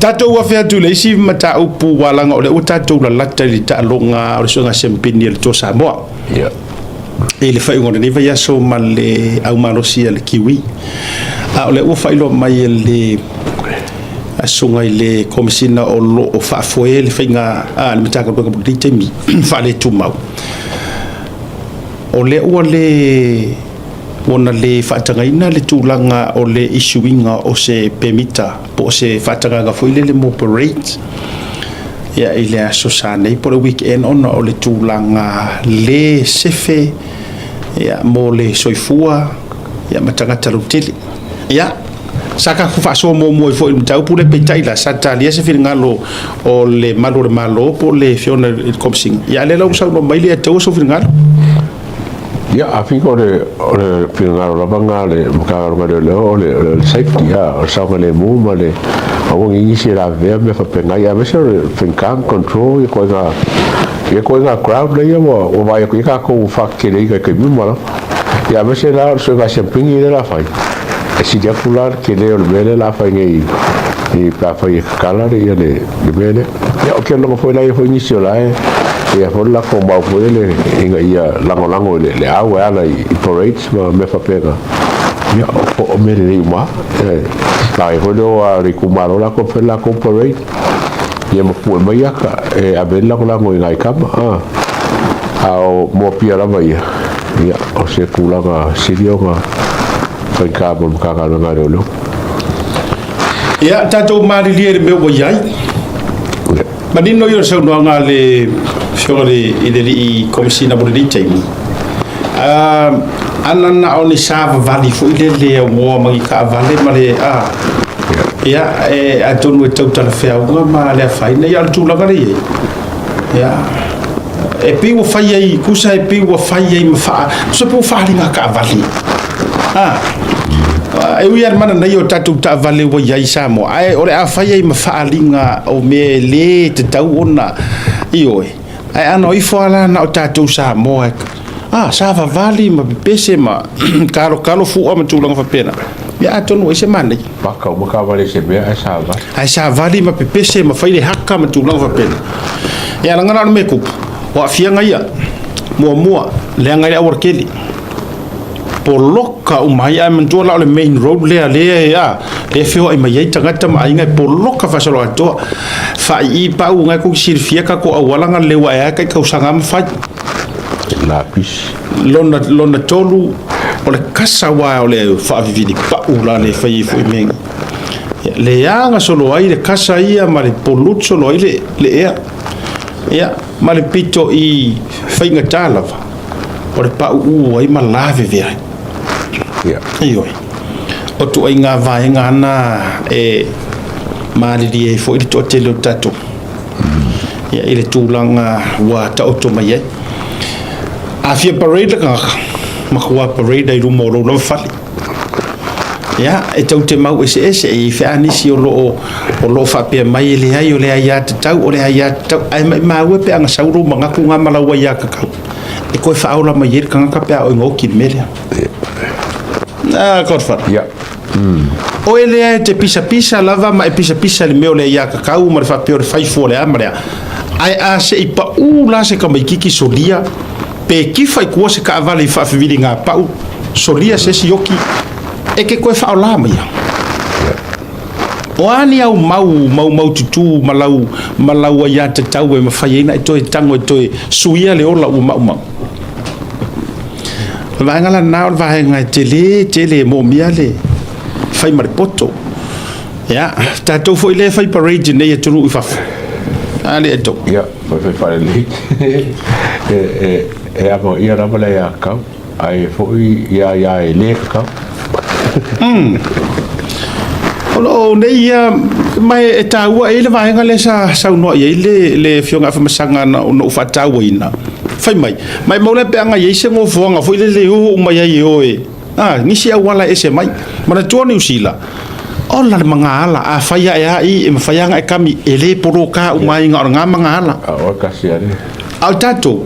tato wa fea tu le si mata upu walanga ole tato la lata li ta longa o so nga sempini le to Samoa ya e le fai ngone va ya so male au marosia le kiwi a ole o fai lo mai le asunga le komisina o lo o fa foi le fai nga le mata ka ko di temi fa le tu mau ole o le ona le whaatangaina le tūlanga o le isuinga o se permita po se whaatanga foi le mo parade ia i le aso sa nei po le weekend ona o le tūlanga le sefe ia mo le soifua ia matangata rutili ia saka ku fa so mo fo i tau pule pe taila sa talia se ngalo o le malo po le fiona il komsing ia le lo sa no mai le tau so ngalo ya afiko le pinga la banga le mukaro le safety ya o sa le mu male o ngi si la ve me fa penga ya me se finkan control ko ga crowd le yo o vai ko ka ko fa ke le ka bi mala ya me se la so ga champigny de la fai e si dia fular ke le o bele la fai ngi e pa fai kala le bele ya o ke no foi la foi inicio la ia fola ko mau ele inga ia lango le awa ala I parade me fa pega ia o me le ma la hodo a rikumaro la ko fela ko parade ia mo pu mai aka a bella ko lango inga kama ao mo pia la vai ia o se kula ga sirio ga fa ka mo ka ga na lo ia tato mari le me wo yai manino yo so no ngale fiore I komisina mo di time anana oni sava vali fo ile wo magi ka vale male ia a tonu tauta fea ma le faina ia tu la gari ia e pi wo fai ai kusa e pi wo fai ai ma fa so po fa linga ka vali e wi ar mana nei o tatu ta vale wo ia Samo ai ore a fai ai ma fa linga o me le te tau ona ioi ai ano I foala na o tatu Samo sa va vali ma pese ma kalo fu o ma tulanga fa pena ya tonu e se mane baka o ka vale se be ai sa vali ma pese ma faile hakka ma tulanga fa pena ya ngana no meku o afianga ia mua le ngai awar keli poloka o mai ai man la le main road le ya le feo ai mai tangata mai ngai poloka fa solo ato fa I pa u ngai ku sirfia ka ko awalanga le wa ya kai ka usanga ma fa la pis lona tolu o le kasa wa o le fa vividi pa u la le fa I fu men le ya nga solo ai le kasa ia ma le polutso solo ai le ya ma le pito I fa inga talava o le pa u ai ma lave via iyo o tu ai nga vai nga na ma li fo I to tele tato ya ile tulanga wa ta auto mai a fia parade ka ma kwa parade I rumo lo fali ya e tau te mau ese e fe anisi o lo fa pe mai le ai o le ai tau o le ai tau ai ma we pe anga sauru manga ku nga mala wa ya ka e ko fa aula mai ka ka pe o ngoki mele korfa ya o ele te pisa lava ma pisa le meo le ya ka u ma fa pe o fai fo le amare ai a se I pa u la se ka mai kiki solia pe ki fai ko se ka vale fa vili nga pa u solia se si yoki e ke ko fa aula mai o ani au mau tutu malau ya te tau e ma fai ina to tango to suia le ola u mau va ngala na va nga tele mo miale fai maripoto ya ta to foi le fai parade nei to u fa ale to ya fai le amo ia ra bala ya ka ai foi ya le ka Olo nei mai ta wa ele va ngale sa no ye le fionga fa masanga no fa ta wina fai mai mo le pe anga ye se mo fonga foi le o mai ye oe ni si wala ese mai mana tuani usila ola le mangala a fai ya I e fai anga kami ele poroka o mai nga mangala o kasi ale al tato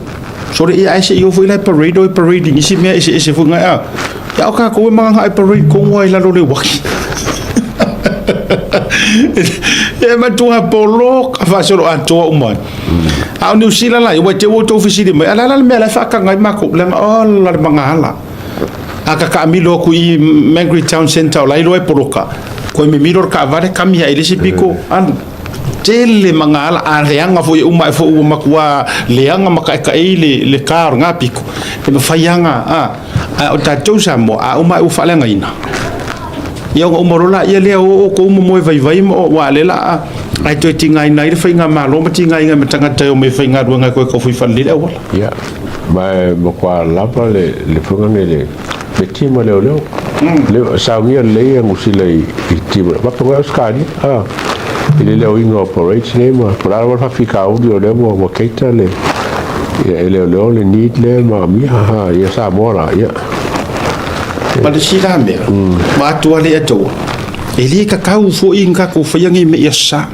sore ia ese yo foi le parade ni si me ese funga ya o ka ko manga parade ko wai la lo le waki e matua polo ka fa solo ato uma a New Zealand la wa te woto ofisi mai ala la me la fa ka ngai mako la la mangala aka ka milo ku i Mangry Town Center la ilo e poloka ko me miro ka vale kamia ile sipiko an tele mangala a reanga fo uma fo uma kwa leanga maka ka ile le kar nga piko te fayanga a o ta tausa mo a uma u fala ngaina yo o morola ia le o ko mo vai mo wa le la ai to tinga ina ile fainga malo ma tinga inga matanga te o me fainga ruanga ko ko fui fali le wala ya ma mo kwa lapa le funga le tima le le sa mia le ngusile i tima ma to ga skani ile le wingo operate nema para va ficar audio le mo keita le le need le ma mi ya sa mora ya pa de sila me ma tu ale to ele ka ka u fo inga ko fa yangi me ya sa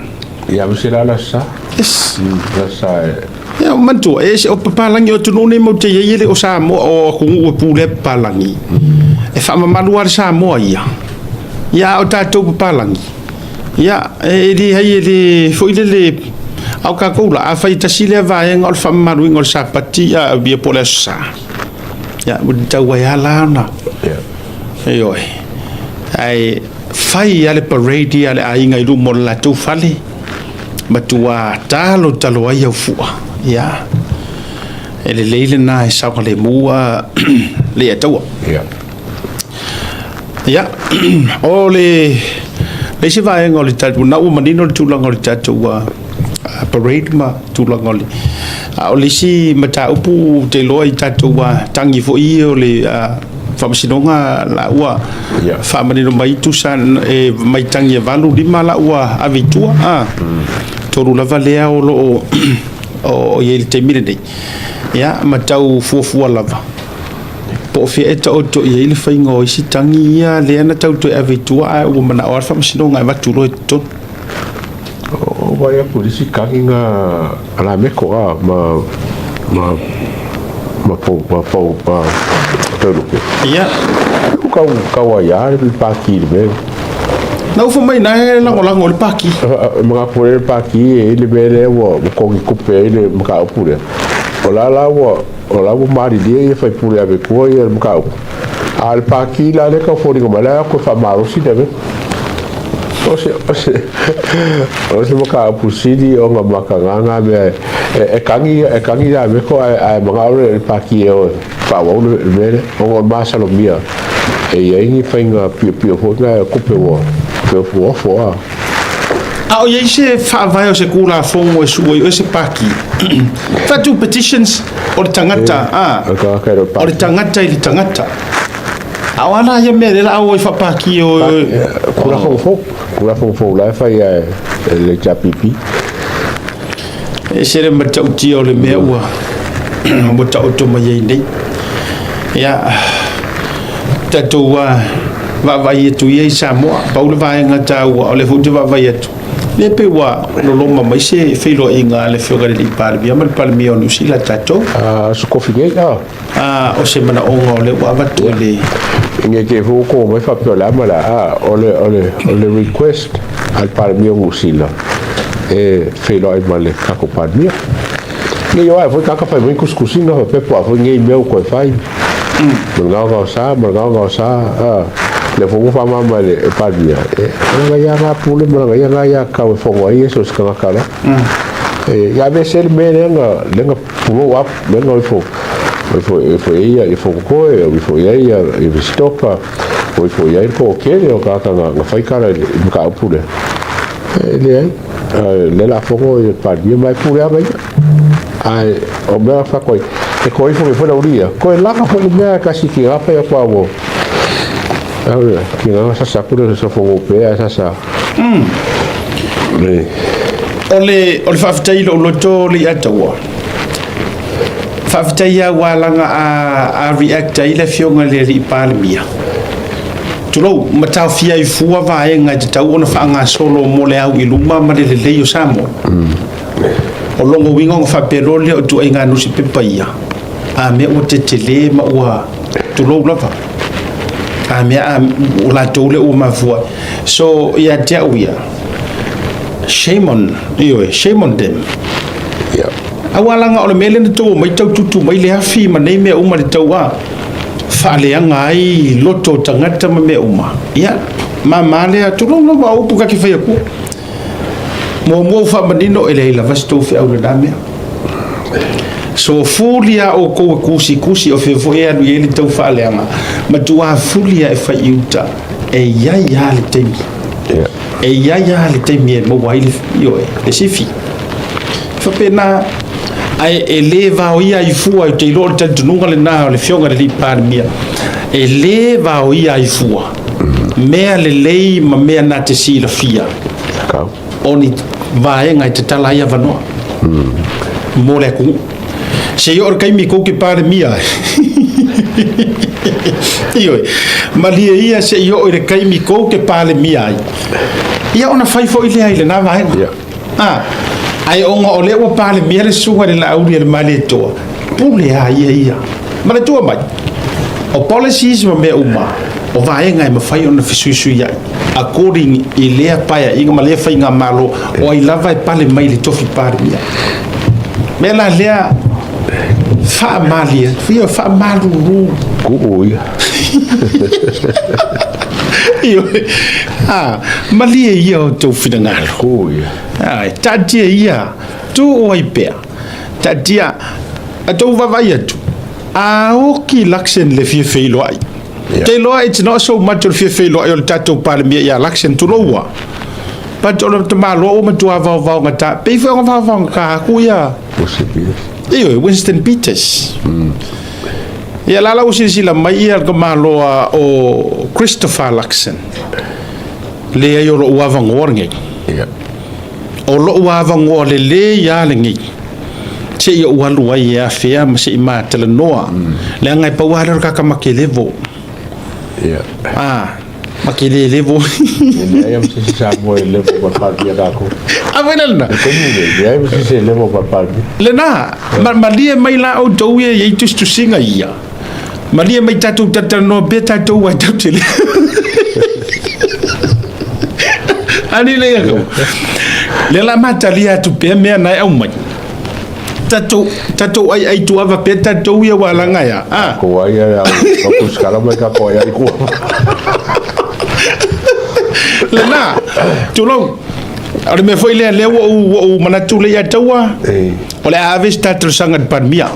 ya bisila la sa yes la sa ya mantu e o palangi o tunu ne mo te yele o sa mo o ku o pule palangi e fa ma maluar sa mo ya o ta to palangi ya e di hai di fo ile au ka ko la fa ita sile va en ol fa malu ngol sa pati ya bi polesa ya bu ta wa ya la na yo ai fai ale parade ale ainga ilu mo la tu fale matua talo ai fu ya ele leile na sa le mua le atawa ya ole le se va en ole tatu na o manino tu la ngol tatu parade ma tu la ngol ole si mata upu te loi tatu tangi fo i ole famasinonga la ua famanino mai tusan e mai tangi valu lima la ua avitua toru lava lea o lo o yel temire nei ya matau fuafua lava po fi eta o to yel faingo isi tangi ia le na tau to avitua a ua mana o famasinonga e vatu lo to o vai a polisi kanginga ala meko ma po tolupe ya ka wa ya le paki le na ufa mai na la ngola le paki mga pure paki ele bele wo ko ki kupe ele mga pure ola wo mari die fa pure ave ko ye mga al paki la le ka fori ko mala ko fa maro si debe o se mga pusidi o nga makanga me e kangi ya me ko ai mga ore paki o fa wo le bele o ma salomia e aí fainga pio ho na kupe wo fo o ye se fa vai o se kula fongo e suo o se paki fa tu petitions o tangata o tangata ili tangata awana ye me la o fa paki o kula fo la fa ya le chapipi e se le mata uti o le meua mo ta o to mai nei ya tatua va vai tu ye sa mo paul va ngata o le futu va vai tu le pe wa lo lo mai se filo inga le fiore di parbi mal palmi o nusi la tato su kofige o se mana o le wa va tu le nge ke fu ko mai fa pe la mala ole request al palmi o usila e filo ai male ka ko palmi nge yo ai foi ka fa mai kuskusina pe po foi nge meu ko fai Mergau sa le fongo fa mama le padia nga ya nga pule nga ya ka fongo ai so ska kala ya be ser menga lenga pulo up lenga fo ia fo ko e fo ia e stopa fo ia ko ke o ka nga fai kala ka pule le la fongo e padia mai pule ai o me fa ko e coi foi la uria coi la ka foi me kasi ki apa ya kwa wo ki nga sa pure so fo pe sa ole faftai lo to li atawa faftai ya walanga a react ile fionga le ri palmia tulo mata fia i fuwa va nga tau ona fa nga solo mo le au iluma ma le yo samo o longo wingo fa perole o tu nga no si pepaia a me o te tele ma wa tu lo lava mea la tole o mafua so ia te uia shame on them awalanga o le mele na to mai tau tutu mai le afi ma nei me uma le taua fa le anga ai loto tangata me uma ia ma le tu no ba upu ka ki fa ku mo fa manino ele la vasto fe au le dame so fulia o ko kusi o fe foi anu ele tau fa le anga ma tu a fulia e fa iuta e ya le temi e ya le temi mo wai yo e sifi fa pena ai eleva o ia i fua te lo te tununga le na le fionga le par mia eleva o ia i fua mea le lei ma mea na te sila fia oni vaenga te tala ia vanoa mo le ku se yo kai mi ko ke par mia io malia ia se yo le kai mi ko ke par mia ia ona fai fo ile ai le na vaenga ai onga o le o pale mia le sunga le lauri le male toa pule ia ma le toa mai o policies ma me uma o vaenga ma fai ona fisuisu ia according i lea paia inga ma le fai nga malo o ai lava e pale mai le tofi pare mia me la lea fa malia fia fa malu ku ia malia ia o tau finangalo tatia ia tu oi pea tatia a tau vavai atu a oki laksen le fia feilo ai te loa it's not so much le fia feilo ai o le tatou pale mia ia laksen tu loa but o le tamalo o matua vau ngata pe fia vau ngaka ku ia iyo Winston Peters ia lala usila mai ia ka maloa o Christopher Luxon le ai o lo wavangor ngi o lo wavangor le ia le ngi se ia walu ai ia fea ma se ma tele noa le ngai pa wala ka makelevo makelevo le ai am se sa mo levo pa dia ka ko avenelna ko ni le ai se levo pa le na malia mai la o do ia tu singa ia malia mai tatu no beta to wa tele ani le ko le la matalia tu pe me na au mai tatu ai tu ava peta to ia wala ngaya ko ai ya ko skala mai ka ko ai ko le na tu lo ora me foi le o manatu le ya tawa o le avesta sangat par mia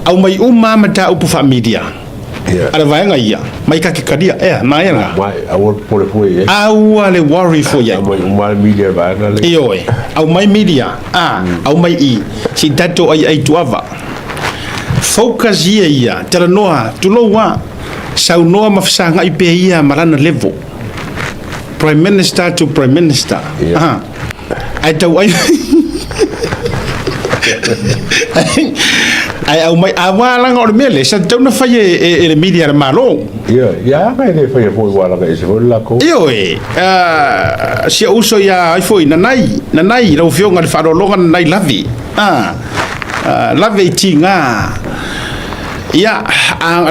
au mai mata upu familia ada vaenga ia mai ka kikadia na ia au por foi au ale worry for ya mai media ba na le au mai media au mai si tato ai tuava focus ia tera noa tuloa sau noa mafsanga ipe ia marana level prime minister to prime minister ai tau ai ai au mai awala ngor mele sa tau na fai e media de Malo ya mai ne fai foi wala ga se la ko si uso ya ai foi na nai lo fio ngal faro longa nai lavi lavi tinga ya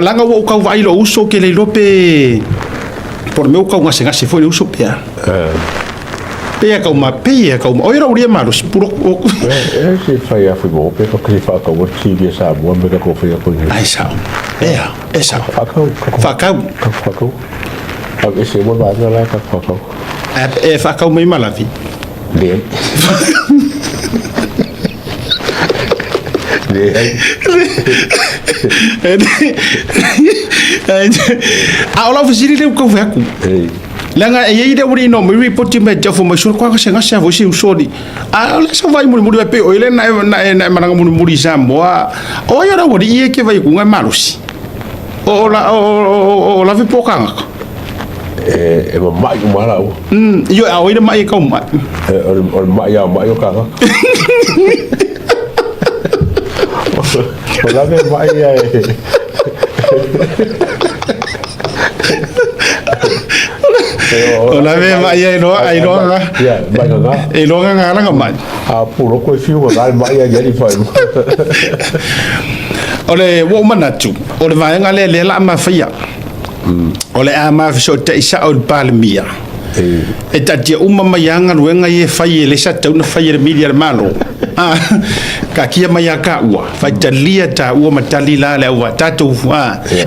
langa wo ka vai lo uso ke le lope por meu ka nga se foi uso pea pea ka uma oira uria maru puro se fai a foi bo pe ko que fa ka wo ti bi sa bo me ka ko fai ko ni ai sa esa fa ka a ese mo ba na la ka fa ka mai malavi bien Aula fasiri le ko vaku langa e ide uri no mi report me jafo ma sur kwa senga sa vosi usoni ala sa vai muri pe o ile na mananga muri sa moa o yora wori e ke vai kunga malusi o la vi pokang e ma mai mala o yo a ide mai ka ma o mai ya mai o ka Hola me vaya Hola me vaya no ai no ya vaya ga e lo nga nga mai puro ko fiu ga vaya ya di fai ole wo manatu ole vaya nga le la ma fia o le a mafiso te isa o le palemia e tatia uma mai anga luenga i e fai e le sa tauna fai e le media le malo ka kia mai a ka ua fai talia ta ua matali la le ua tatou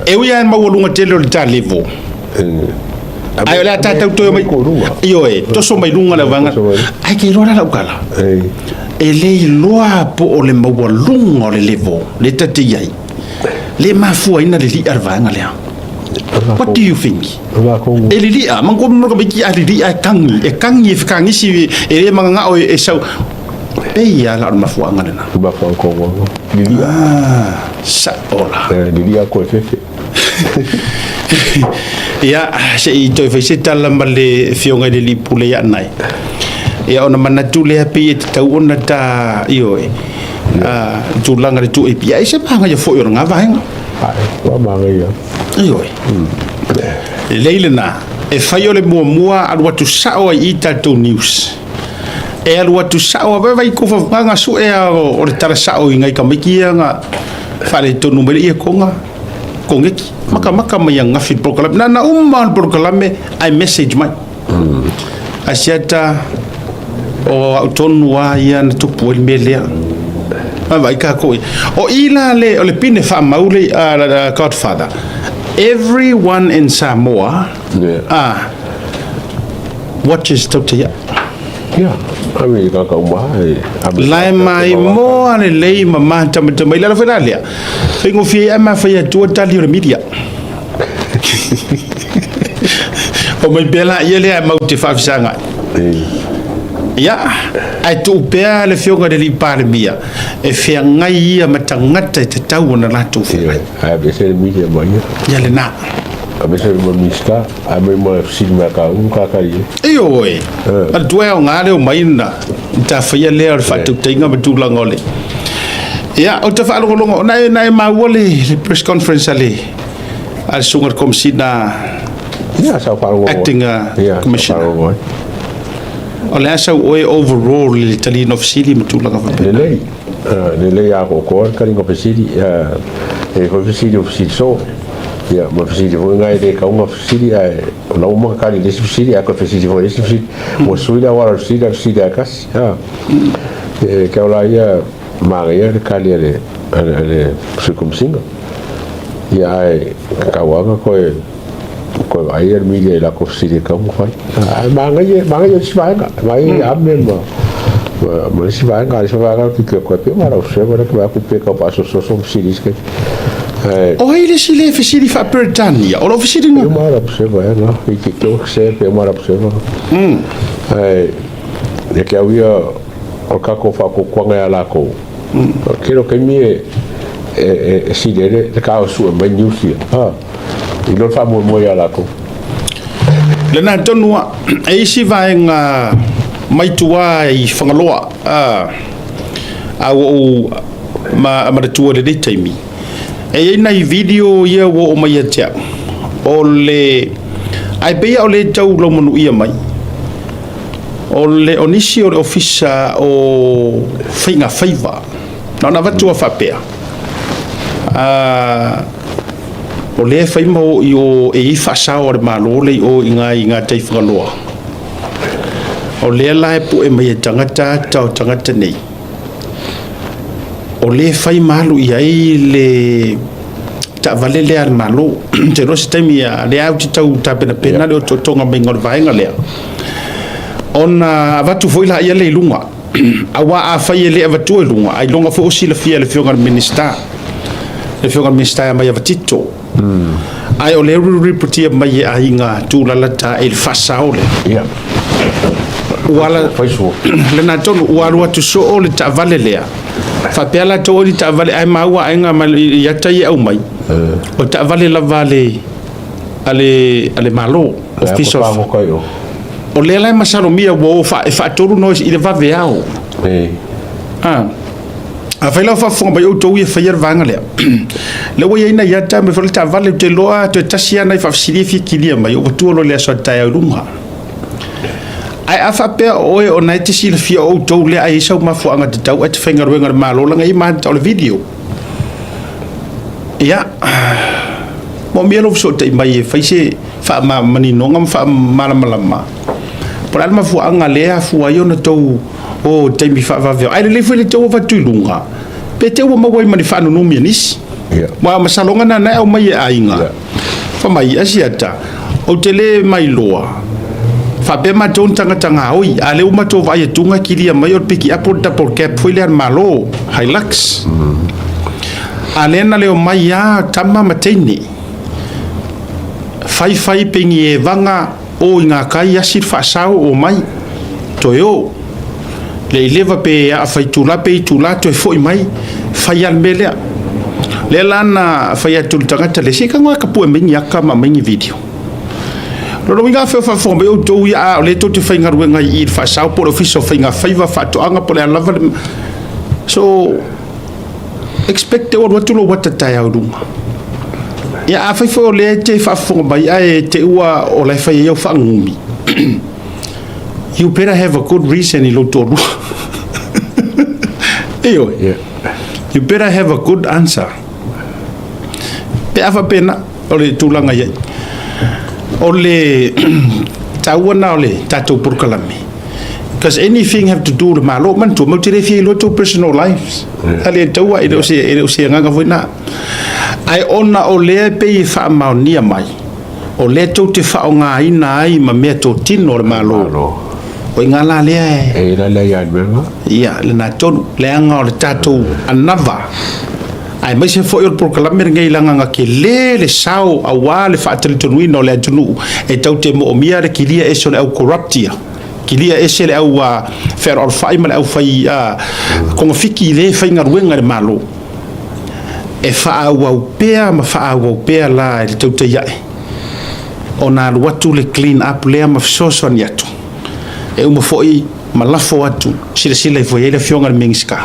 e ui an mawalunga tele o le ta levo ai ole tatou to mai io e toso mai lunga le vanga ai ke rola la ukala e le loa po o le mawalunga o le levo le tatia le mafua ina le li arvanga le What do you think? Elilia, mangko mo ka biki alilia kangi e kangi si e manga o e sau. Ya la mafua ngana na. Mafua ko ngo. Lilia. Sa ola. Lilia ko fefe. Ya, se I to fe se tala male fionga de li pule ya nai. Ya ona manatu le api e tau ona ta io e. Tulanga le tu e pia se panga ya fo yo nga vaenga. Wa manga ya. Io e leilena e fai o le mua alu atu sao ai I tatou news e alu atu sao a vai ko fa su e o le tara sao I ngai ka miki nga fale tonu mele I konga kongeki maka mai nga fit program na umma program ai message mai Asiata o autonu wa ia na tupu el mele vai ka ko o ila le o le pine fa maule a Godfather. Everyone in Samoa watches Tautai. Yeah, I mean, lai mai mo ane lei mama tamata mai la fedalia. Fingo fi ama fa ya tu tali o media. O mai bela ele a mauti fa sanga. Ya, ai tu pea le fionga de li parmia e fia ngai ia matangata te tau na latu fia. Ai be se media mai. Ya le na. Abe se mo mista, abe mo sinma ka ka kai. Iyo oi. Al tuea ngale o maina. Ta fia le fa tu tenga betu langole. Ya, o te fa longo nai ma wole le press conference ale. Al sungar komsina. Ya, sa fa acting commissioner. O le asa oe overall le tali no fasili matulanga fa le lei a ko ka ringo fasili e ko fasili fasili so ya ma fasili ho ngai de ka uma fasili ai no uma ka le fasili a ko fasili ho fasili mo suila wala fasili a kas e ka ola ia ma ia le ka le circumcinga ya ka wanga ko ai el media la ko siri ka mo fai manga ye sivanga mai amme ma sivanga ki ko pe mara se va ko pe ka paso so siri ke o ile sile fisili fa Britania o lo fisili no mara se va na ki ko se pe mara se va le que había o ka ko fa ko kwanga la ko kero ke mi si de ka su mai nyusi I lo fa mo ya la ko le na tonua e si vai nga mai tua I fangaloa o ma tua de taimi e na video ia wo o mai atia o le ai be o le tau lo monu ia mai o le onisi o le ofisa o fainga faiva na vatua fa pea o le fai mo io e fa sa o malo le o inga tai faloa o le la pu e mai tangata nei o le fai malu ai le ta vale le al malo te no sistemi le auti tau ta pena le to tonga me ngor vaenga le ona vatu foi la ia le lunga awa a fai le vatu lunga ai longa fo si le fia le fionga minister le fionga minister mai vatito ai o le reportia mai ai nga tu la ta il fasaole ya wala faiso le na tonu wala tu so o le ta vale le fa pela to o ta vale ai maua ai nga ya tai au mai o ta vale la vale ale malo official o le la masalo mia wo fa toru no i le va veao a faila fa fo ba yo to ye fayer vanga le le wo ye na ya ta me fa ta vale te loa te tasia na fa silifi kilia mai o tu lo le so ta ya lunga ai afa pe o e ona te silfi o to le ai so ma fo anga te tau at finger wenga malo langa I ma ta le video ya mo mielo so te mai fa se fa ma mani no ngam fa malama para ma fu anga lea fu ayo na to o te mi fa va ai le fu le to va tu lunga pe te o ma wai mani fa no mi nis ma salonga na o mai ainga fa mai asiata o te le mai loa fa pe ma ton tanga oi ale o ma to vai tunga kilia mai o piki aporta por cap foi le malo Hilux alena leo mai ya tama mateni fai pengi e vanga o inga kai asir fa sao o mai toyo le leva pe a fai tula pe tula to foi mai fai al mele le lana fai atul tanga le sika ngwa ka pu me nyaka ma me video lo winga fa fo be o to ya le to te fai ngarwe ngai ir fa sao por office fai nga fai va fa to anga por la lava so expect o watu lo wata tai au dunga ya afai fo le te fa fo bai ai te ua o le fai eu fa ngumi you better have a good reason ilo to eyo you better have a good answer pe afa pena o le tulanga ye o le tawana o le tatou por kalami because anything have to do with malo man to motivate lo to personal lives ale tawa ilo se nganga voina ai ona o le pe fa ma ni mai o le to te fa nga ina ai ma me to tino le malo o ngala le e la ya menga ya le na to le nga o tatou anava ai mai se fo yo por kala mer ngai langa nga ke le sao awale fa atritonu no le tunu e tau te mo mia re kilia e so le au corruptia kilia ese le au fer or fai mal au fai con fiki le fai ngaruenga le malo e fa au pea ma fa au pea la le tau te yae ona watu le clean up le ma soso ni atu e uma foi ma lafo atu sila foi ele fionga le mingiska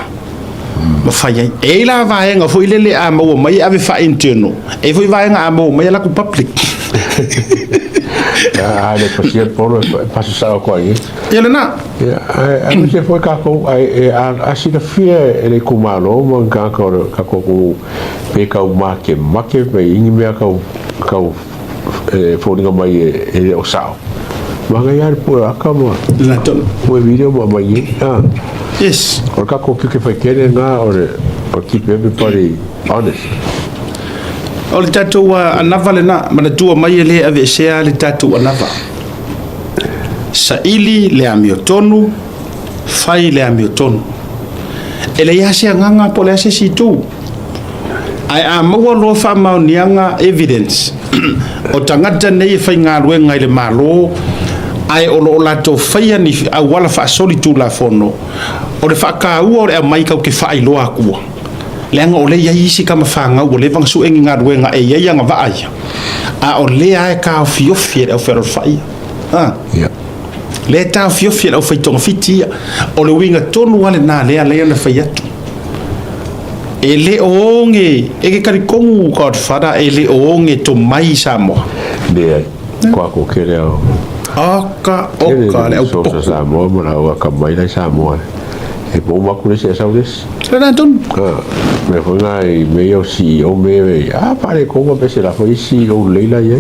ma fai e la vai nga foi le a mo mai ave fa interno e foi vai nga mo mai la ku public le pasia por pasa sa ko ai ele na a se foi ka ko a si da fie ele ku malo mo ka ko pe ka ma ke me ingi me ka fo ninga mai e o sao manga ya por akamo la ton o video mo mai yes or ka ko ke fa kene nga or keep everybody honest o le tatou anava lena manatua mai le ave sea le tatou anava saili le amiotonu fai le amiotonu ele ia se nganga po le se situ ai a maua lo fa maunianga evidence o tangata nei fai ngā ruenga i le malo ai o lo lato fai ani a wala fa solitu la fono o le fa ka u o le mai ka ke fa i lo akua lenga o le ia isi kama fanga o le vang su engi ngā ruenga e ia nga va ai a o le ai ka fiofi e o fer fai le ta fiofi o fai tonga fitia o le winga tonu wale na le na fai atu e le onge e ke kari kongu ka fada e le onge to mai samo de kwa ko kere o oka le o so sa mo mo ka mai la samo e po ma ku se sa udes la ton me foi ngai me yo si o me pare ko ma pese la foi si o leila ye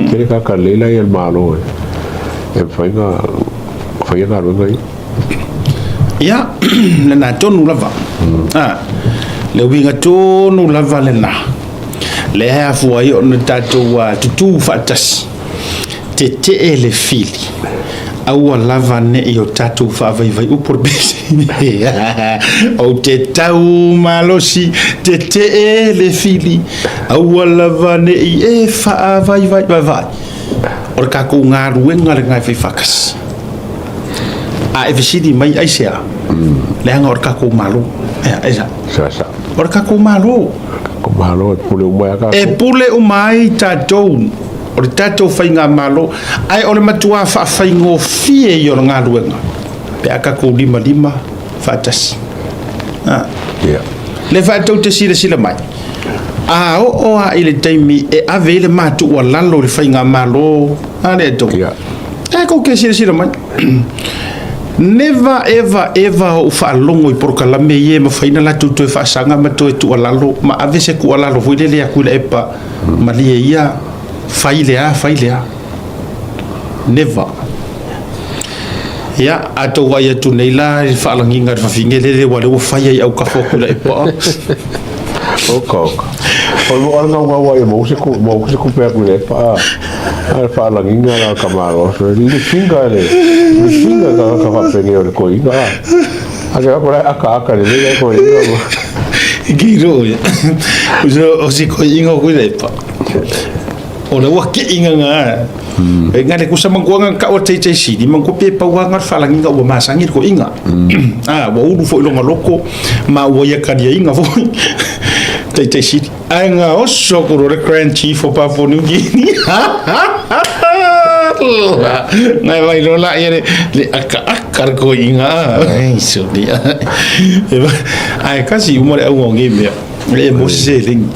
kere ka leila ye el malo e foi nga ro ngai ya na ton lava le winga tonu lava le na le ha fu ai on tatou tutu fatas te le fili au lava ne io tatou fa vai u por besi o te tau malosi te le fili au lava ne e fa vai or ka ko nga ruenga le ngai fakas a evsidi mai aisia le nga or ka ko malo esa sa or ka ko malo pule umai ka e pule umai tatou o le tatou fai ngā malo ai o le matua whaafai ngō fie i o ngā ruenga pe aka kou lima whaatasi le whaatau te sila mai a o a i le taimi e ave le mātu ua lalo le fai ngā malo a le atou e kou ke sila mai never ever o whaalongo I porokalame ie ma whaina la tu e whaasanga ma tu e tu alalo ma avese ku alalo fo ile lea kuila epa ma lia ia whaile a never ya ato wai atu nei la whaalanginga whawhinge lele wale o whaia I au kafo kuila epa Oka. Ol nga wa mo se ku pe ku le pa. Al fa la nginga la kamaro. Ni finga ka fa pe ni ko inga. Aga ko aka le ko inga. Giro. O si ko inga ku le pa. O le wa ke inga nga. E ngale ku sa mangkuanga ka o tei si di mangku pe pa wa ngar fa la nginga o masangi ko inga. Wa ulu fo lo maloko ma wo ya ka dia inga fo. Tei si anga o sokoro le Grand Chief o Papua New Guinea. Ngai vai lo la ere le aka ko inga. So dia. Ai kasi umore au ngime. Le mo se ling.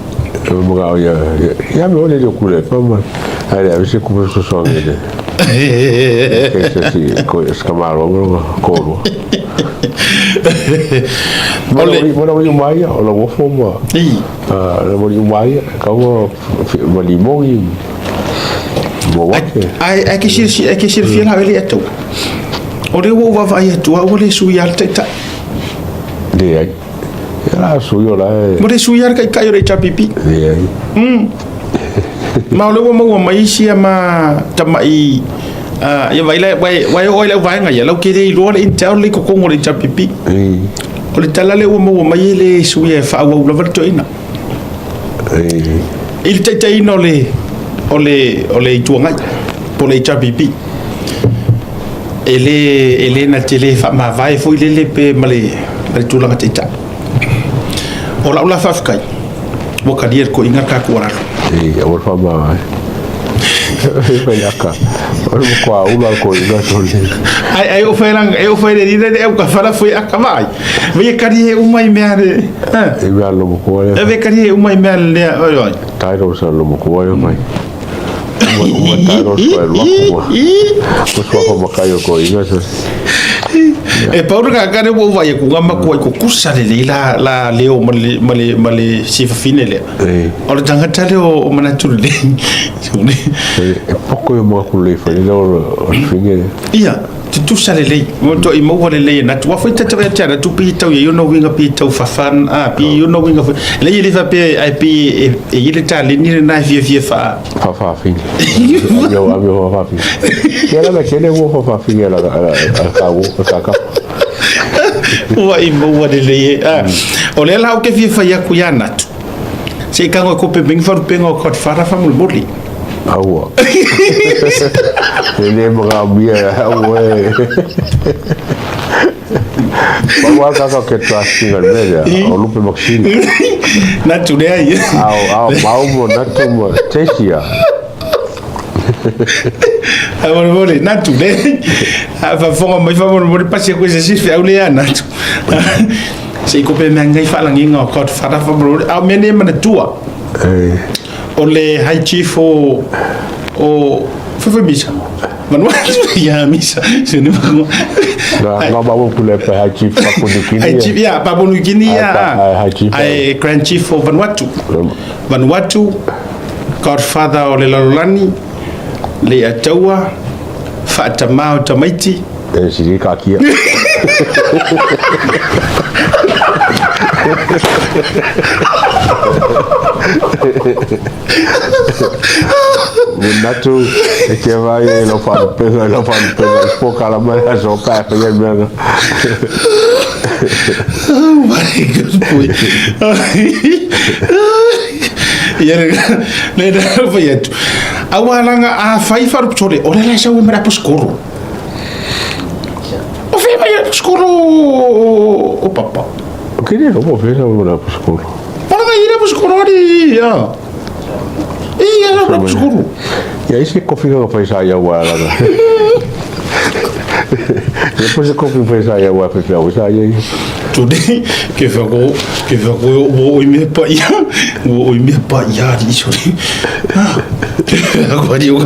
Mo ga ya me ole le kule pa ma. Ai a veces como eso son de. Que si ko escamaro ko. Bueno, voy mai o lo fo mo. Le voy mai ka mo limão e mo ai que sir fiel haveli eto. O de wo va vai tu o le su ya teta. De ai. Era su yo la. Mo de su ya kai re chapipi. De ai. Ma o le wo mo mai sia ma tamai ia vai oi vai nga ia lau ke dei lo le intel le ko le chapipi o le tala le wo mo mai le suie fa wa la verto ina il tete ino le tuanga po le chapipi ele na tele fa ma vai foi le pe male tulanga teta o la fa kai wo ka dir ko inga ka ko ara o fa ma Yaka. Ora kwa ula ko ina tole. Ai o fere di de o ka fala foi akamai. Ve kari o mai meare. E va lo ko. E ve kari o mai meare le oi. Tairo sa lo ko mai. Uma tairo so lo ko. Ko so ko makai ko ina. E paura ka o vai ku ngama ko kusa le la leo male sifa finele. Ora tanga tale o manatu le. E poco yo mo ku le fa lo finge. Ia tu sale le mo to I mo wale le na tu foi tata tata tu pi tau yo no winga pi tau fafan pi yo no winga le ile fa pe ai pi e ile ta le ni na fa finge. Yo fa finge. Era me kene wo fa finge la ka wo ka Ua mo wale le o le la o ke fa ya ku ya natu se ka ngo ko pe bing fa pengo ko fa fa mul boli Aua. Ele mrabia we. Bawa ka ke trusting al media. O lupe maxini. Na today. Au mo na tomo tesia. Amor bole na today. Fa fonga mai fa mo pasi ko se si au le ana. Se ko pe mengai fa langi ngo ko fa bro. Au mene mana tua. O le high chief o foi misa manual ya misa se ne na ba ku le high chief Papua New Guinea high chief ya Papua New Guinea ai grand chief of Vanuatu godfather o le lalolani le ataua fatamao tamaiti si ka kia Natu que vai lo fa pesa poca la mala so pa pe bien oh my god le da fayet awalanga a fai far ptole o le sa o mera poskoro o fe mai poskoro o papa que le no fe sa o mera poskoro para ir a poskoro di ya era para poskoro e aí se configura para isso aí agora depois se configura para isso aí agora para isso aí today que ficou o me pa ya isso agora eu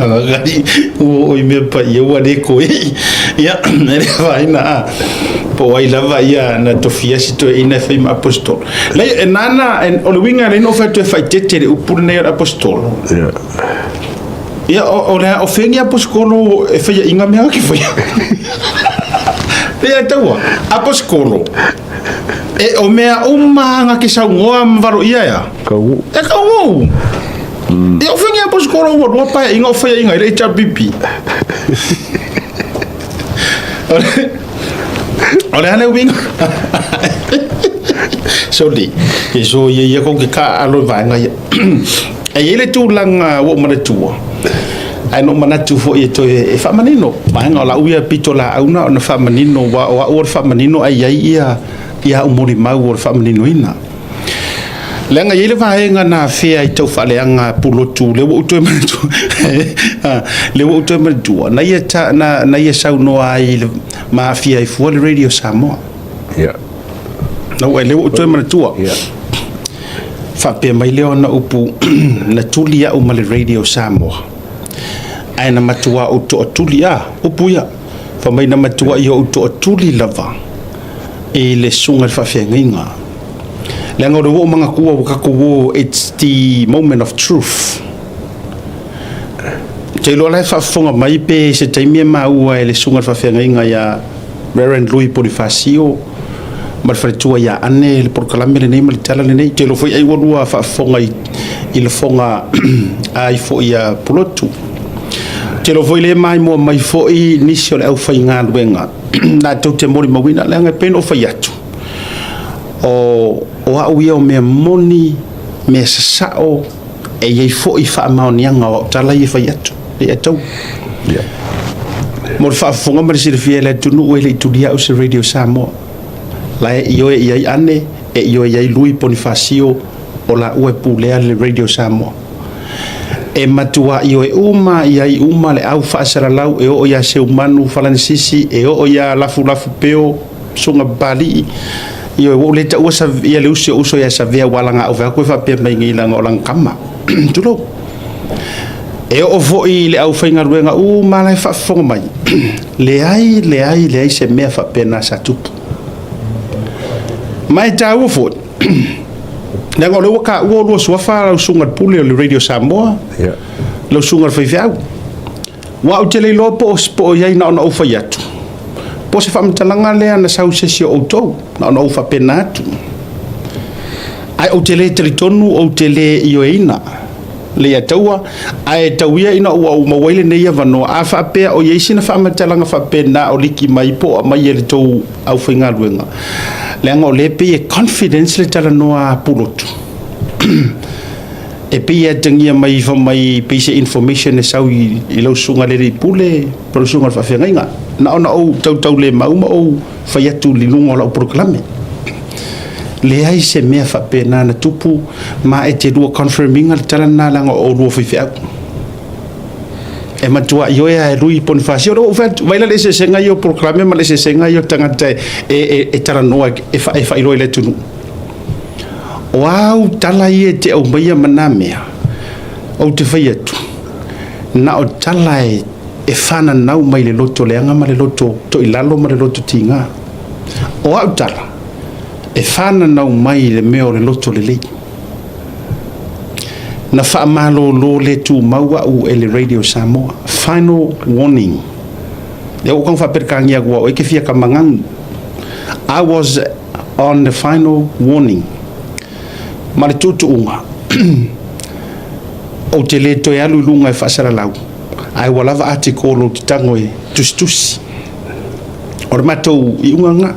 o me pa eu ali coi Ya, ele vai na po ai lava ia na tofia si to ina fai apostol. Le nana en o winga le no fa to fai tete le upune apostol. Ya. Ya o le o fengi apostolo e fai inga mea ki foi. Pe taua apostolo. E o mea nga ki sa ngoa mvaro ia ya. Kau. E kau. E o fengi apostolo o pa inga fai inga le cha pipi. Olha ana winga. Soli. Ke so ye ko ke ka alo va nga. E ele tu lang wo mana tu. Ai no mana tu fo e to e fa manino. Ma nga la uia pitola au na fa manino wa o fa manino ai ia umuri mau o fa manino ina. Lenga yele va nga na fe ai to fa le nga pulotu le wo to mana tu. Le wo to mana tu. Na ia ta na ia sau no ai ma fi ai fo le radio Samoa. Ya. No le wo to mana tu. Ya. Fa pe mai leo na upu na tulia o male radio Samoa. Ai na matua o to tulia upu ya. Fa mai na matua i o to tuli lava. E le sunga fa fenga. Lenga o mga kuwa ka ko it's the moment of truth. Te lo lai fa fonga mai pe se te me ma le sunga fa fenga ya Reverend Louis Bonifacio. Mal tua ya ane le proclame le name le tala le nei te lo foi ai wonua fa fonga i le fonga ai fo ia plotu te lo foi le mai mo mai fo i nisio le au fai ngā luenga na tau te mori mawina le anga peno fai atu o au ia o mea moni mea sasao e iei fo i fa maonianga o tala i fai atu le atau mo le fa fonga ma le sirifia le tunu o ele itulia o se radio Samoa la io e ai ane e io e ai Louis Bonifacio o la ue pulea le radio Samoa e matua io e uma le au faasara lau e o ia se umanu falanisisi e o ia lafu peo sunga bali io e le ta usa ia le uso ia savea walanga o va ko fa pe mai ngi langa o lang kama tulo e o foi le au fainga ruenga le fa fonga mai le ai se me fa pena sa tupu mai tau fo na ngolo waka wo so fa lo sunga pule le radio Samoa lo sunga fa fiau wa o tele lo po ia na o fa yatu po se fa mtalanga le ana sa usesi o to na o fa penatu ai o tele tritonu o tele ioina le ataua ai tauia ina o mawaile nei vano a fa pe o yeisina fa mtalanga fa pena o liki mai po mai ele to au finga luenga le ngo le pe confidence le tala noa pulotu e pe ia tangia mai fa mai pe se information e sau i lo sunga le pule pro sunga fa fenga na o tau le mau o fa ia tu linunga o proclame le ai se mea fa pena na tupu ma e te lua confirming al tala na langa o lua fifea e matua io e Louis Bonifacio o vai la se senga io proclame ma le se senga io tangata e tala noa e fa ilo le tunu wow tala ie te o mai manamea o te fai atu na o tala e fana nau mai le loto le anga ma le loto to ilalo ma le loto tinga o au tala e fana nau mai le meo le loto le lei na fa malo lo le tu maua u ele radio Samoa final warning e o kon fa perkangia go e ke fia kamangang I was on the final warning ma le tutu unga o te le to ya lunga e fa sara lau ai wala va article o tango e tus or mato i unga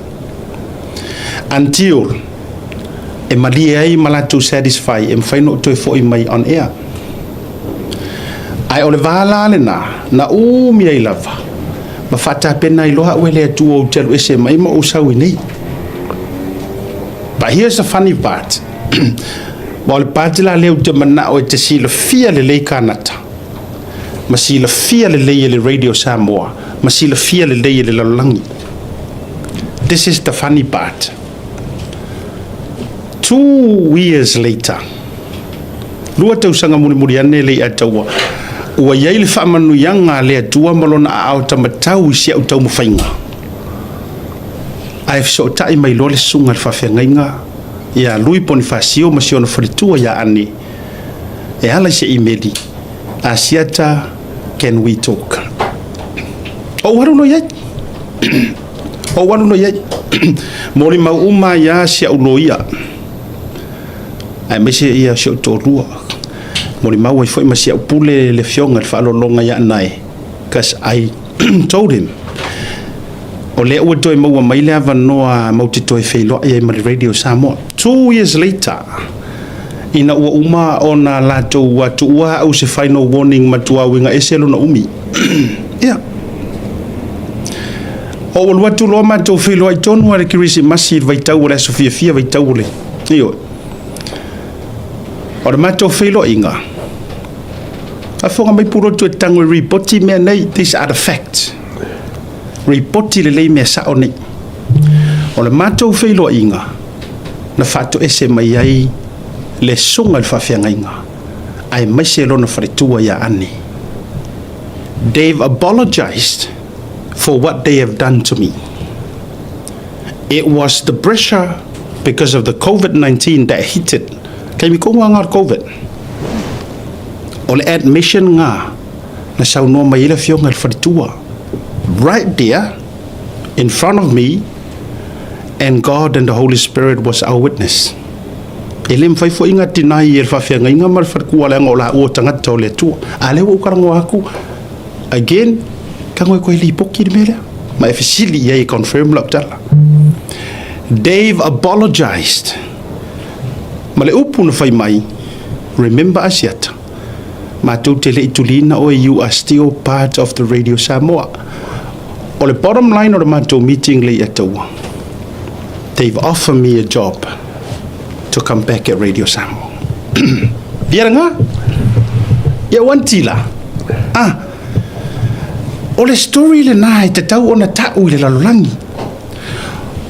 until e mali ai malatu satisfy e final to for mai on air ai ole vala le na mi ai lava ma fata pena i loha wele tu o telu ese mai ma o sawi nei but here's the funny part wal patila le te mana o te sila fia le kanata ma sila fia le radio Samoa ma sila fia le lalangi this is the funny part 2 years later lua tau sanga muri ane le ataua ua iai le faamanuiaga le atua ma lona aao tamatau i sia au taumafaiga ae fesootaʻi mai loa le susuga le faafeagaiga ia lui Bonifasio ma siona falitua ia ane e ala i se imeli Asiata, can we talk? O waru no iai o waru no iai mo le mauuma ia sia uloia ai mese ia sia utorua mo le mau ai foi ma sia upule le fionga le faalolonga ia nai cause I told him o le ua toi maua mai le avanoa mauti toi feiloa ia ma le radio Samoa 2 years later ina ua uma ona latou atua au se final warning matuauiga ese lona umi ia o ua luatu loa matou feiloa i tonu a le kirisimasi i le vaitau o le asofiafia vaitau o le io o le matou feiloaʻiga afoga mai pulotu e tago e ripoti mea nei these are the facts ripoti lelei mea saʻo nei o le matou feiloaʻiga na faatoʻese mai ai le sunga le faafeagaiga ai maise lona faletua ia ane they've apologized for what they have done to me. It was the pressure because of the COVID-19 that hit it. Kay mi konga nga COVID. O le admission nga na saunoa mai ila fionga le faletua right there in front of me, and God and the Holy Spirit was our witness. Ele mfai fo inga tinai e whawhianga inga mar whatkua le ngola o tangata o le tua. A le o karango aku. Again, kango koe li poki de mele. Ma e fisili ia e confirm la ptala. They've apologized. Ma le upu na whai mai. Remember Asiata. Ma tau te le itulina o you are still part of the Radio Samoa. O le bottom line o le matou meeting le ataua. They've offered me a job to come back at Radio Samoa. Biar nga? Ya wantila. O le story le na te tau ona tau i le lalolangi.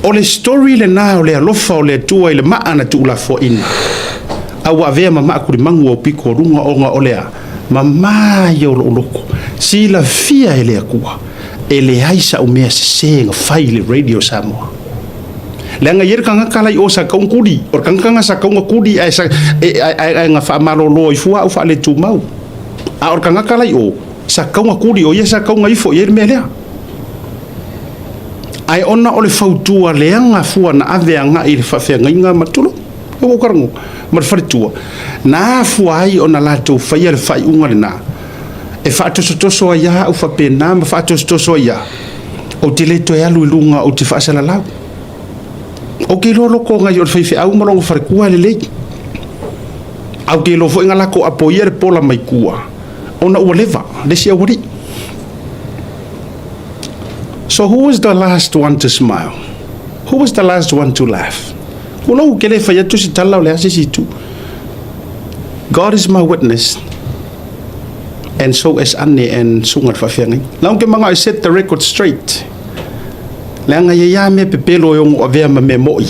O le story le na o le alofa o le atua i le maa na tu la fo ina. Au avea mama kuri mangu o piko runga o nga o lea. Mama yo lo loko. Si la fia ele akua. Ele haisa o mea se senga fai le Radio Samoa. Langa yer kanga kala o sa kaung kudi or kanga sa kaung kudi ai sa nga fa malolo i fua o fa le tu mau a or kanga kala o sa kaung kudi o yesa kaung i fo yer mele ai ona o le fautua leanga fua na ave nga i fa fe nga matulo o karango mar fa tua na fua ai ona la tu fa yer fa unga na e fa to so ya o fa pena ma fa to so ya o tile to ya lunga o te fa sala la o ke lo ko nga yo fe au mo lo fa ku le au ke lo fo nga la ko apoyer pola mai kua ona o leva le sia wori. So who was the last one to smile? Who was the last one to laugh? Ulo ke le fa ya tu si tala le asi tu. God is my witness, and so is Anne and Sungat Fafengi. Now ke mga I set the record straight. Langa ya me pepelo yung avea ma memoi.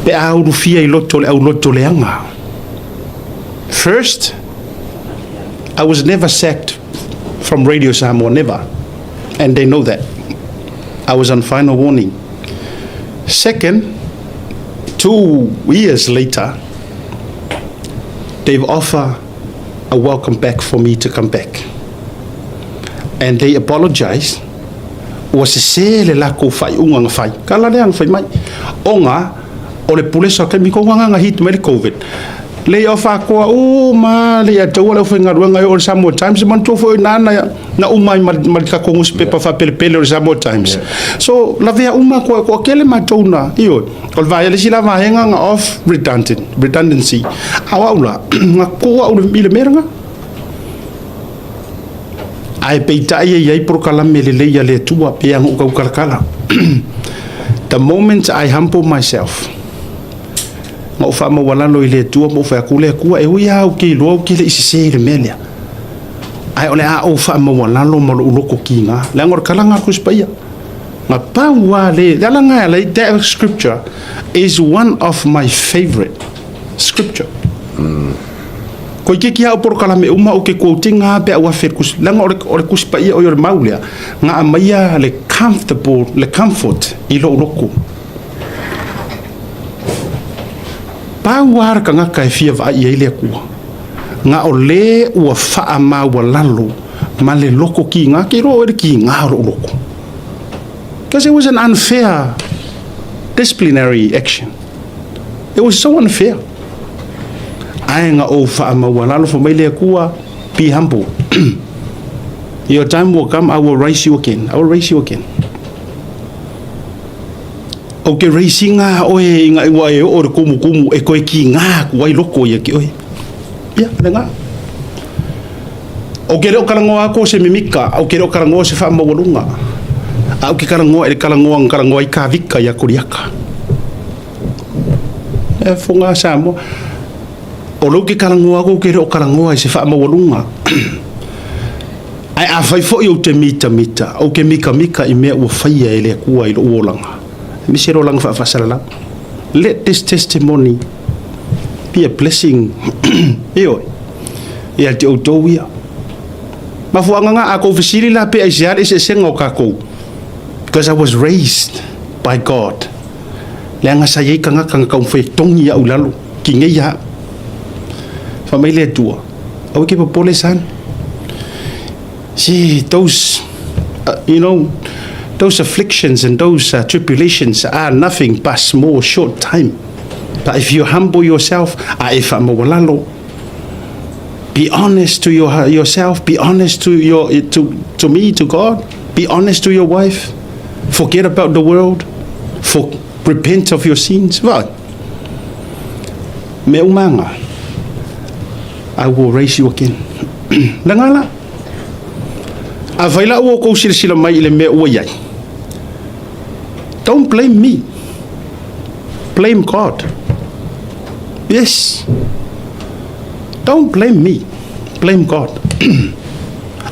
Pe au rufia I loto le au loto leanga. First, I was never sacked from Radio Samoa, never. And they know that. I was on final warning. Second, 2 years later, they've offered a welcome back for me to come back. And they apologized. O se se le la ko fai unga nga fai kala le ang fai mai onga o le pulesa ke mi ko nga hit me le COVID le ofa ko o ma le ata o le fai nga ruanga o Samoa Times man to fo na umai mal ka ko ngus pepa fa pele o Samoa Times so la vea uma ko kele matona io o vai le sila va nga off redundancy awala nga ko o le meranga ai peita ai por kala melele ya le tua pe ang u kala. The moment I humble myself mo fa mo wala lo ile tua mo fa kule ku e uya o ki lo ki le isi le melia ai ole a o fa mo wala lo mo lo ko kinga la ngor kala nga ku spaya ma pa wale la nga le that scripture is one of my favorite scripture. ko ke kia por kala me uma o ke ko tinga pe wa fer kus langa o kus pa ia o yor maulia nga maya le comfort i lo loko pa war ka nga ka fia va ia ile ku nga o le o fa ma wa lalo ma le loko ki nga ke ro ki nga ro loko because it was an unfair disciplinary action. It was so unfair. I nga o fa ma wa lalo for mai le kua be humble. Your time will come, I will raise you again. I will raise you again. Okay, raising nga oe nga wa e o kumu e ko ki nga ku ai loko ye ki oe. Ya, nga. Okay, o kalango ako se mimika, okay o kalango se fa ma walunga. Au ki kalango i ka vika ya kuriaka. E fonga samo. O lo ki kalango ako ke o kalango se fa ma walunga. Ai a fai fo yo te mita o ke mika I mea ua faia ele kua I lo olanga mi se ro langa fa sala let this testimony be a blessing io ia te autowia ma fu anga a ko fisiri la pe ai sia se senga o kako because I was raised by God le anga sa ye kanga ka fai tongi ya ulalo ki nge ya família tua au ke popole san. See, those, those afflictions and those tribulations are nothing but small, short time. But if you humble yourself, be honest to yourself, be honest to me, to God, be honest to your wife, forget about the world, repent of your sins. Right? Me umanga, I will raise you again. Langala. Availa o ko sila mai le me o yai. Don't blame me. Blame God. Yes. Don't blame me. Blame God.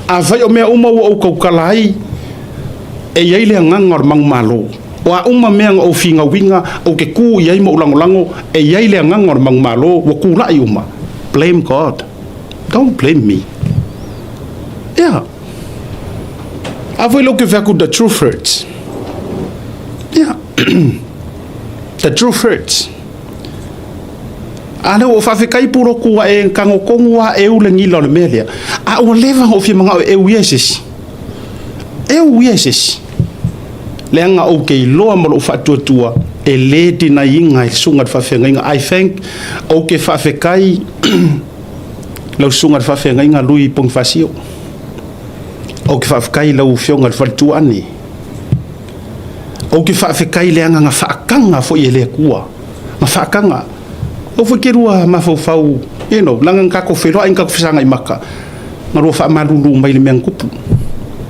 Avai o me uma o ko kalai e yai le ngangor mang malo. Wa uma me o finga winga o ke ku yai mo lango e yai le ngangor mang malo wa ku la uma. Blame God. Don't blame me. Yeah. Avoy lo que the truth hurts. Yeah. The truth hurts. Ana o fa fikai puro ku e kango kongwa e ulengi lo melia. A o leva o fi manga e uyeses. E uyeses. Lenga o ke lo mo fa tua e le dina inga e sunga fa fenga. I think o ke fa fikai lo sunga fa fenga lui pong fasio. O ke whawhikai lau whionga whalitu ane. O ke whawhikai leanga ngā whaakanga fo I le kua. Ngā whaakanga. O whikerua mawhau, langang kako wheroa inga whisanga I maka. Ngā rua whaamaruru mai le meang kupu.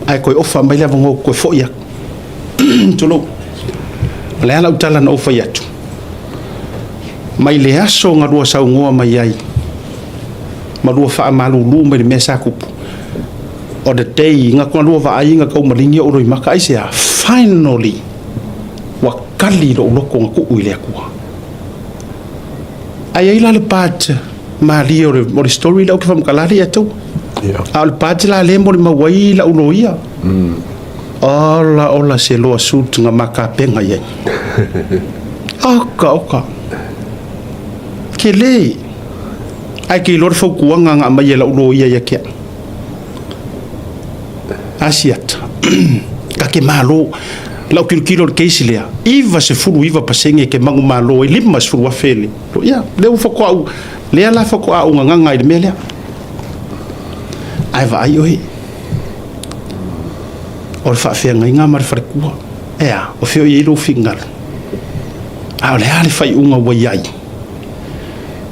Ai koe ofa mai le avango koe fo iak. Tolo. Lea lau tala na ofa iatu. Mai le aso ngā rua saungoa mai ai. Ma rua whaamaruru mai le mea sa kupu. O the day nga ko lua va ai nga ko malingi o roi maka ai sia finally wa kali ro loko nga ku uile ku ai la le pat ma li o le story la o ke fam kala ri atu al pat la le mo ma wai la uloia ola se lo sut nga maka penga ye oka kele ai ki lor fo ku nga ma ye la uloia ya ke Asiata Kake malo lau kilo keisi lea iva se fulu iva pasenge ke mangu malo e lima se fulu wafele ya leo foko au lea la foko au nganga I melea aiva ai ohe o le whaafea ngai ngā mara wharekua ea o feo I ilo fingal a o lea le whai unga wai ai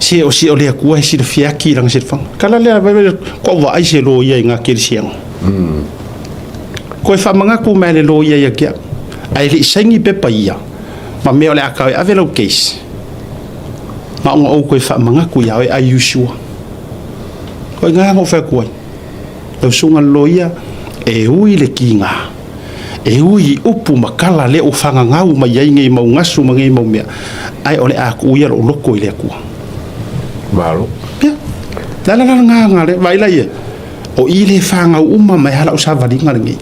se o lea kua he sira fiaki ranga se whanga kala lea ko wa ai se lo iai ngā kiri siang koe whamanga ku mele lo ia kia ai li sengi pepa ia ma meo le akau ave lau case ma unga o koe whamanga ku ia ai usua koe ngā ho wha kuai lau sunga lo ia e ui le ki ngā e ui upu makala le o whanga ngau ma iai ngei mau ngasu ma ngei mau mea ai ole a ku ia lo loko I le kua Malo pia la nga le vai la ye o ile fanga uma mai hala usava dinga ngi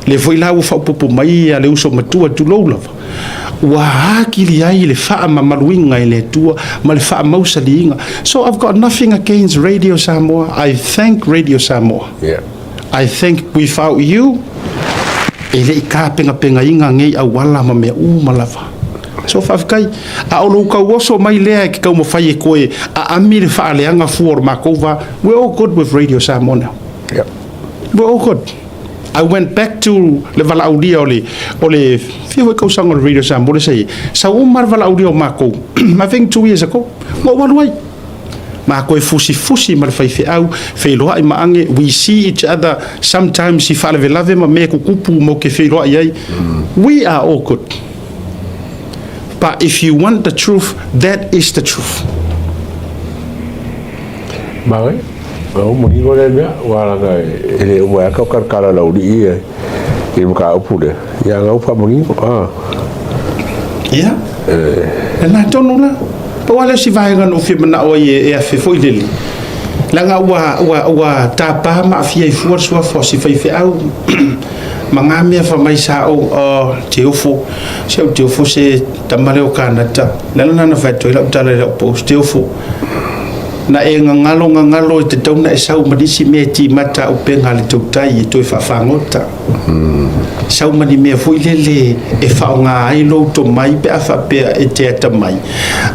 le foi la u fa popo mai ale uso matua tu lo lava wa hakili ai le fa ma maluinga ile tua ma le fa mausalinga. So I've got nothing against Radio Samoa. I thank Radio Samoa. Yeah. I think without you ele ka penga inga ngai awala ma me malava. So kai a ono ka woso mai lea ki ka mo fai koe a amir fa leanga for makova. We're all good with Radio Samoa now. Yeah. We're all good. I went back to le vala audio ole fio ko sang on Radio Samoa le say sa umar vala audio mako I think 2 years ago mo one way ma ko fusi mal fai fe au fe lo ai maange we see each other sometimes si fa le lave ma me ku kupu mo ke fe lo ai we are all good. But if you want the truth, that is the truth. Bagai, au muni ko le mea, wala nga ele umea ka kara la uri i muka upule. Ya nga upa muni ko. Yeah. Na tono la. Pa wala si vai nga no fi mana o e a fe foi dele. La nga wa tapa ma fi ai fuar sua fo si fai fe au. Manga mea fa mai sa o teofo se tamale o kanata lana na fa toila tala le post teofo na e ngalo te tauna e sau madisi me ti mata o penga le tautai to fa fangota sau mani me foi lele e fa nga ai lo to mai pe afa pe e te tamai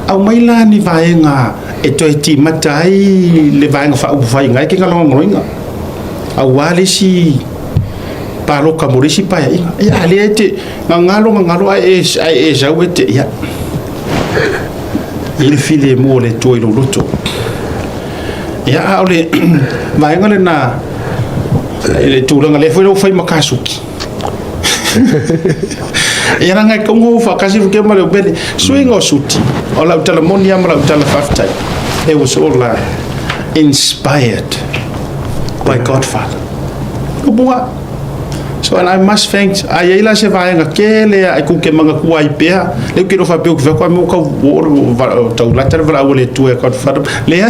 au mai la ni vaenga e to ti mata ai le vaenga fa u vai ngai ke ngalo ngoinga au wale si palo kamorisi pa ya ale te ngalo e jau te ya il file mo le to ilo loto ya ole vai ngale na le tulanga le foi lo fai makasuki ya nga kongo fa kasi ke male bene swing o suti ola utala monia mala utala faftai. It was all inspired by Godfather. So and I must thank Ayela se vai nga kele ai ku ke manga ku ai pea le ke ro fa pe ku fa mo ka tau later va ole tu e ka fa le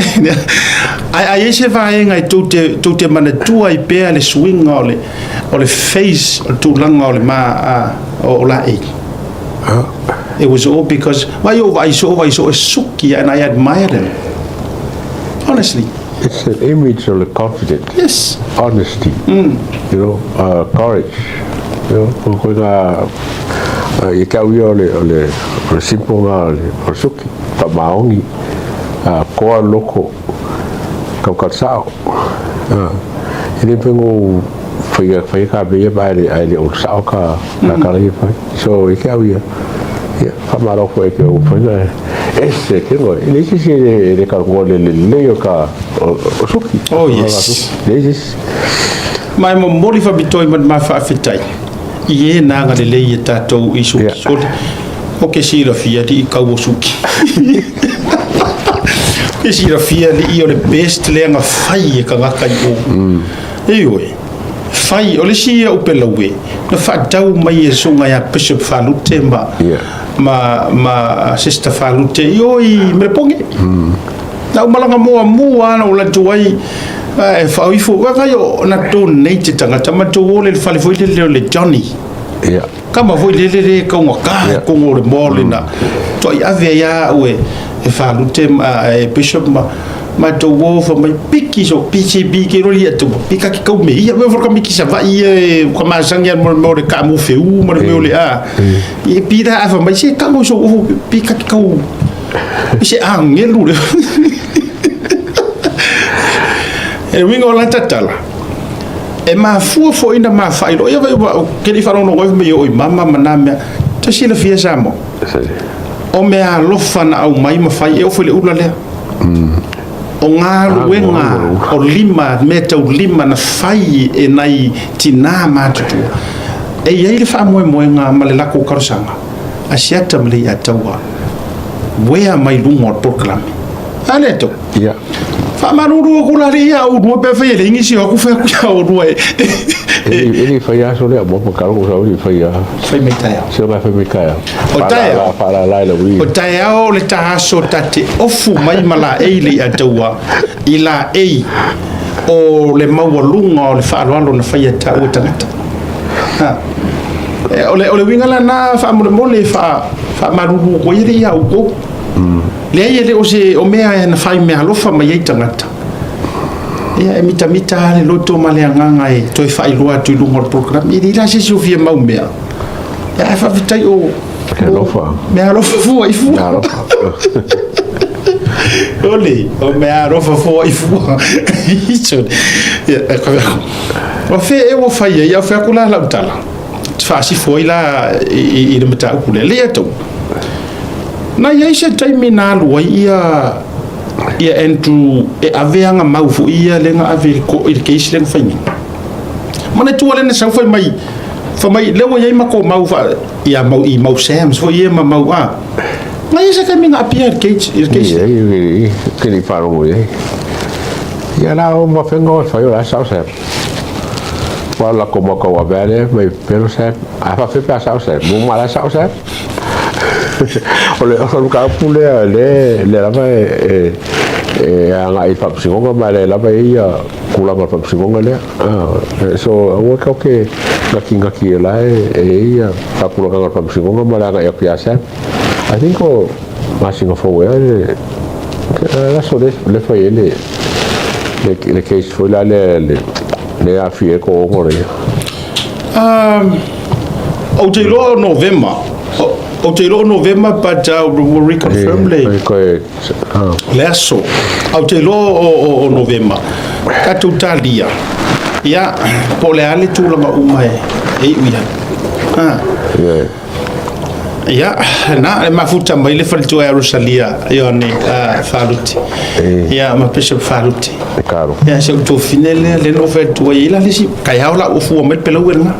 ai se vai nga tu te mana tu ai pea le swing ole face tu langa ole ma o la e. It was all because I saw suki and I admired him. Honestly. It's an image of the confident. Yes. Honesty. Courage. I ka wi ole simple ole suki pa maongi ko loko ka sao. Ele pengo foi ka be ba ele o sao ka na ka ri fa. So I ka wi fa malo foi que o foi esse que ele se ele cargou le ka o suki. Oh yes. This mai mo mori fa bitoi ma fa fitai ie na nga le ie tatou I suki so o ke si rafia ti ka o suki ke si rafia li o le best le nga fai ka nga kai o eoi fai o le si o pelawe na fa tau mai e sunga ya bishop falute ma sister falute ioi me pongi na malanga mo ana o la tuai e fa ifo va yo na to nei te tanga tama to le fale foi le Johnny kama foi le ko ngaka ko ngore mole na to I ave ya we e fa lute e bishop ma to wo fa mai piki so PCB ke ro ia to pika ki ko me ia me for ka miki sa va ia ko ma sangya mo ka mo feu mo le e pida afa mai se ka mo so pika ki ko se angelu le e wingo la tatala e ma fo ina ma failo ia vai ke li faro no me yo mama maname to sila fia samo o me a lofana au mai ma fai e o fele ula le o ngā ruenga o lima me tau lima na fai e nai tina matutu e iei le wha moe ngā malelako karosanga Asiata mele I taua wea mai lunga o proklami ale to wha maruru o kulari ia o rua pe whai le ingisi o kuwhea kuia o rua Ele foi a sole a boa cara o ele foi me tai se vai foi me caia o tai para lá wi o tai o le taso tate ofu mai mala eili atua ila ei o le mawalunga o le whaaloalo na whaia ta ua tangata o le wingala na wha mole wha maruru ko iri ia uko le ai ele o se o mea e na whai mea lofa mai ei tangata ia e mita le loto ma le anganga e toi whai loa tui lunga o program iri la se si ufia mau mea ia e whawhitai o mea lofa fua i fua ole o mea lofa fua i fua iso o fe e o whai ia o whea kula lau tala whaasi fua i la i le mata ukule lea tau na ia se taimi na alua ia Andrew e aveanga mau fu ia lenga ave ko i keisi lenga fainga mana tua lena sang fai mai lewa ia ma ko mau fa ia mau i mau Sams fo ia mau a na ia se taimi na apia keisi ia que ni faro ia la o ma fengo fa io la sa wala como ko wa vale mai pero se a fa fe pa sa mo mala sa ole o ka pule le la vai anga I whapsingonga mai le lava ia kulanga whapsingonga lea so ua kau ke ngaki e lai ia whakulanga whapsingonga mai anga ia piasa I think o masinga fau ea laso le whai le case foi la le a fie ko ongore o te loa November o te loa November but we'll reconfirm le aso o te loa o November ka tutalia ia po le ale tūlanga umai uia ia na e mafuta mai le falitu e Rosalia ia ni faluti ia ma pese faluti caro ia se to finele le no fe tu ia la lisi kai haula o fu mai pela uenga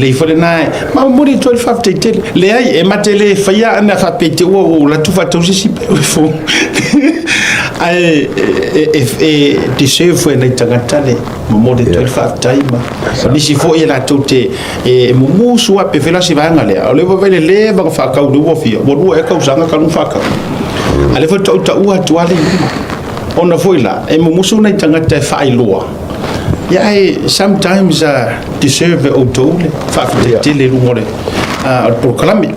le fole na ma muri 12 te le ai e matele faia na fa pete o la tu fa tu si fu ai di chef na tangatale mo de 12 time ni si fo ia tu te e mo su a pe fela si va ngale o le va le va fa ka u fi o e ka usanga ka nu fa ka ale fo tu ua tu ale ona foi la e mo musu na tangata fa iloa ya sometimes deserve o tole fa te le ngore proclame